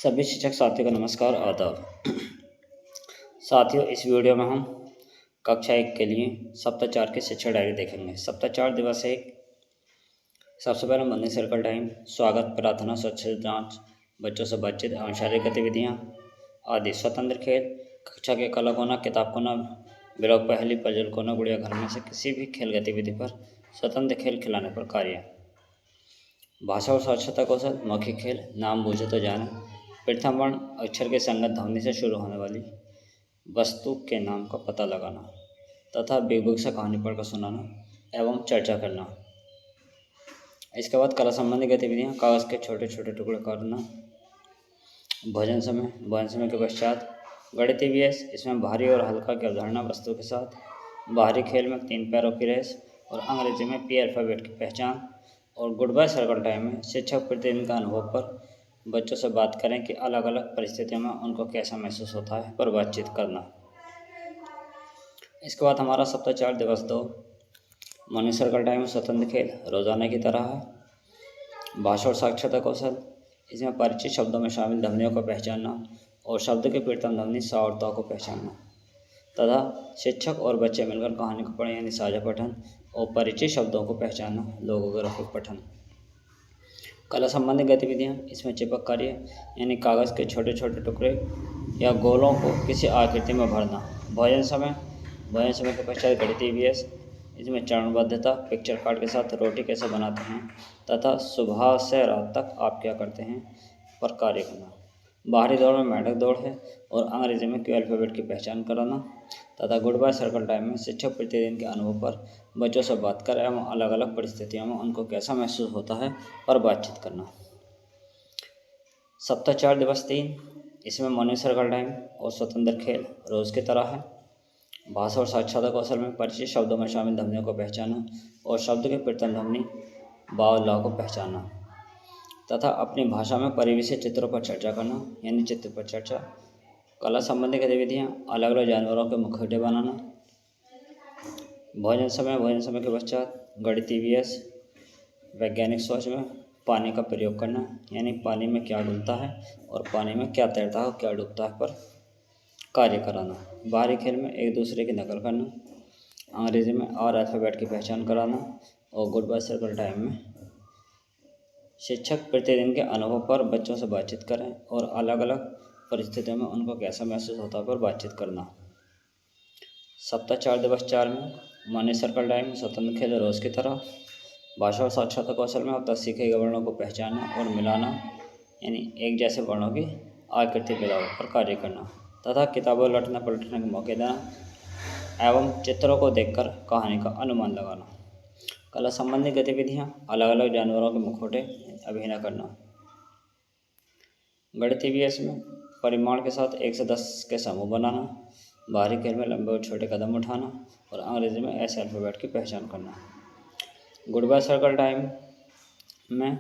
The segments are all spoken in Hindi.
सभी शिक्षक साथियों को नमस्कार आदाब। साथियों, इस वीडियो में हम कक्षा 1 के लिए सप्ताह 4 की शिक्षा डायरी देखेंगे। सप्ताह 4 दिवस 1। सबसे पहले मॉर्निंग सर्कल टाइम, स्वागत, प्रार्थना, स्वच्छता जांच, बच्चों से बातचीत एवं शारीरिक गतिविधियाँ आदि। स्वतंत्र खेल, कक्षा के कला कोना, किताब कोना, ब्लॉक पहेली, पजल कोना, गुड़िया घर में से किसी भी खेल गतिविधि पर स्वतंत्र खेल खिलाने पर कार्य। भाषा और साक्षरता कौशल, मौखिक खेल, नाम बूझे तो जाने, प्रथम वर्ण अक्षर के संगत ध्वनि से शुरू होने वाली वस्तु के नाम का पता लगाना तथा बिग बुक से कहानी पढ़कर सुनाना एवं चर्चा करना। इसके बाद कला संबंधी गतिविधियाँ, कागज़ के छोटे छोटे टुकड़े करना। भोजन समय के पश्चात गणितीय व्यास, इसमें भारी और हल्का की अवधारणा वस्तु के साथ। बाहरी खेल में 3 पैरों की रेस और अंग्रेजी में पी अल्फ़ाबेट की पहचान। और गुड बाय सर्कल टाइम में शिक्षक प्रतिदिन का अनुभव पर बच्चों से बात करें कि अलग अलग परिस्थितियों में उनको कैसा महसूस होता है पर बातचीत करना। इसके बाद हमारा सप्ताह 4 दिवस 2 मॉर्निंग सर्कल टाइम स्वतंत्र खेल रोजाना की तरह है। भाषा और साक्षरता कौशल, इसमें परिचित शब्दों में शामिल ध्वनियों को पहचानना और शब्द के प्रथम ध्वनि सा और त को पहचानना तथा शिक्षक और बच्चे मिलकर कहानी को पढ़ें यानी साझा पठन और परिचित शब्दों को पहचानना लोगोग्राफिक पठन। कला संबंधी गतिविधियाँ, इसमें चिपक कार्य यानी कागज़ के छोटे छोटे टुकड़े या गोलों को किसी आकृति में भरना। भोजन समय के पश्चात गणितीय व्यास, इसमें चरणबद्धता, पिक्चर कार्ड के साथ रोटी कैसे बनाते हैं तथा सुबह से रात तक आप क्या करते हैं पर कार्य करना। बाहरी दौड़ में मेंढक दौड़ है और अंग्रेजी में क्यू अल्फ़ाबेट की पहचान कराना तथा गुड बाय सर्कल टाइम में शिक्षक प्रतिदिन के अनुभव पर बच्चों से बात कर एवं अलग अलग परिस्थितियों में उनको कैसा महसूस होता है पर बातचीत करना। सप्ताह 4 दिवस 3, इसमें मॉर्निंग सर्कल टाइम और स्वतंत्र खेल रोज़ की तरह है। भाषा और साक्षरता कौशल में परिचित शब्दों में शामिल ध्वनियों को पहचाना और शब्द के प्रथम ध्वनि बाव ला को पहचानना तथा अपनी भाषा में परिवेशित चित्रों पर चर्चा करना यानी चित्र पर चर्चा। कला संबंधी गतिविधियाँ, अलग अलग जानवरों के मुखौटे बनाना। भोजन समय के पश्चात गणितीय व्यास, वैज्ञानिक सोच में पानी का प्रयोग करना यानी पानी में क्या डूबता है और पानी में क्या तैरता है और क्या डूबता है पर कार्य कराना। बाहरी खेल में एक दूसरे की नकल करना, अंग्रेजी में और अल्फ़ाबेट की पहचान कराना। और गुड बाय सर्कल टाइम में शिक्षक प्रतिदिन के अनुभव पर बच्चों से बातचीत करें और अलग अलग परिस्थितियों में उनको कैसा महसूस होता है पर बातचीत करना। सप्ताह 4 दिवस 4 में मॉर्निंग सर्कल टाइम स्वतंत्र खेल रोज़ की तरह। भाषा और साक्षरता कौशल में अब तक सीखे गए वर्णों को पहचानना और मिलाना यानी एक जैसे वर्णों की आकृति मिलावट पर कार्य करना तथा किताबों लौटने पलटने के मौके देना एवं चित्रों को देखकर कहानी का अनुमान लगाना। कला संबंधी गतिविधियाँ, अलग अलग जानवरों के मुखौटे अभिनय करना। गणितीय व्यास में परिमाण के साथ 1 से 10 के समूह बनाना। बाहरी खेल में लंबे और छोटे कदम उठाना और अंग्रेजी में ऐसे अल्फ़ाबेट की पहचान करना। गुड बाय सर्कल टाइम में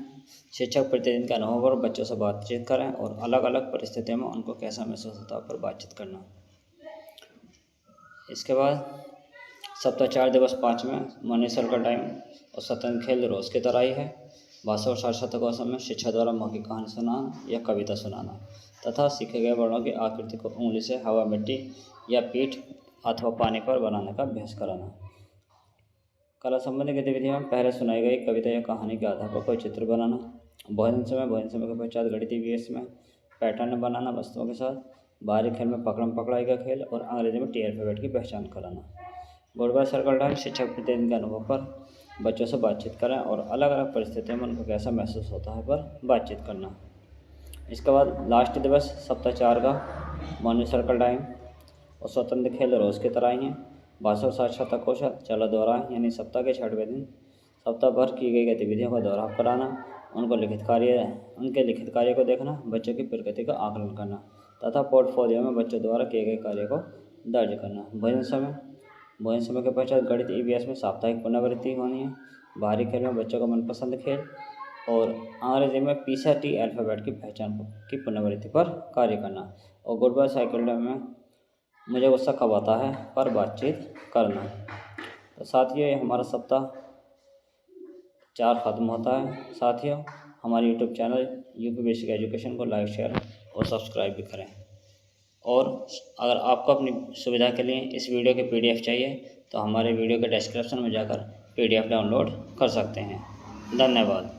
शिक्षक प्रतिदिन के अनुभव पर बच्चों से बातचीत करें और अलग अलग परिस्थितियों में उनको कैसा महसूस होता है पर बातचीत करना। इसके बाद सप्ताह 4 दिवस 5 में मॉर्निंग सर्कल टाइम और स्वतंत्र खेल रोज़ की तरह ही है। भाषा और साक्षरता कौशल में शिक्षा द्वारा मौखिक कहानी सुनाना या कविता सुनाना तथा सीखे गए वर्णों की आकृति को उंगली से हवा, मिट्टी या पीठ अथवा पानी पर बनाने का अभ्यास कराना। कला संबंधी गतिविधियों में पहले सुनाई गई कविता या कहानी के आधार पर कोई चित्र बनाना। भोजन समय के पश्चात गणितीय व्यास में पैटर्न बनाना वस्तुओं के साथ। बाहरी खेल में पकड़म पकड़ाई का खेल और अंग्रेजी में टी अल्फ़ाबेट की पहचान कराना। गुड बाय सर्कल टाइम शिक्षक प्रतिदिन के अनुभव पर बच्चों से बातचीत करें और अलग अलग परिस्थितियों में उनको कैसा महसूस होता है पर बातचीत करना। इसके बाद लास्ट दिवस सप्ताह 4 का मॉर्निंग सर्कल टाइम और स्वतंत्र खेल रोज़ की तरह ही हैं। भाषा और साक्षरता कौशल चला दोहराएं यानी सप्ताह के 6वें दिन सप्ताह भर की गई गतिविधियों का दोहराव कराना, उनके लिखित कार्य को देखना, बच्चों की प्रगति का आकलन करना तथा पोर्टफोलियो में बच्चों द्वारा किए गए कार्य को दर्ज करना। भोजन समय के पश्चात गणितीय व्यास में साप्ताहिक पुनरावृत्ति होनी है। बाहरी खेल में बच्चों का मनपसंद खेल और अंग्रेजी में पीछा टी अल्फ़ाबेट की पहचान की पुनरावृत्ति पर कार्य करना। और गुड बाय सर्कल टाइम में मुझे गुस्सा कब आता है पर बातचीत करना। तो साथियों, ये हमारा सप्ताह 4 ख़त्म होता है। साथियों, हमारे YouTube channel UP basic education को लाइक, शेयर और सब्सक्राइब भी करें। और अगर आपको अपनी सुविधा के लिए इस वीडियो के PDF चाहिए तो हमारे वीडियो के डिस्क्रिप्शन में जाकर PDF डाउनलोड कर सकते हैं। धन्यवाद।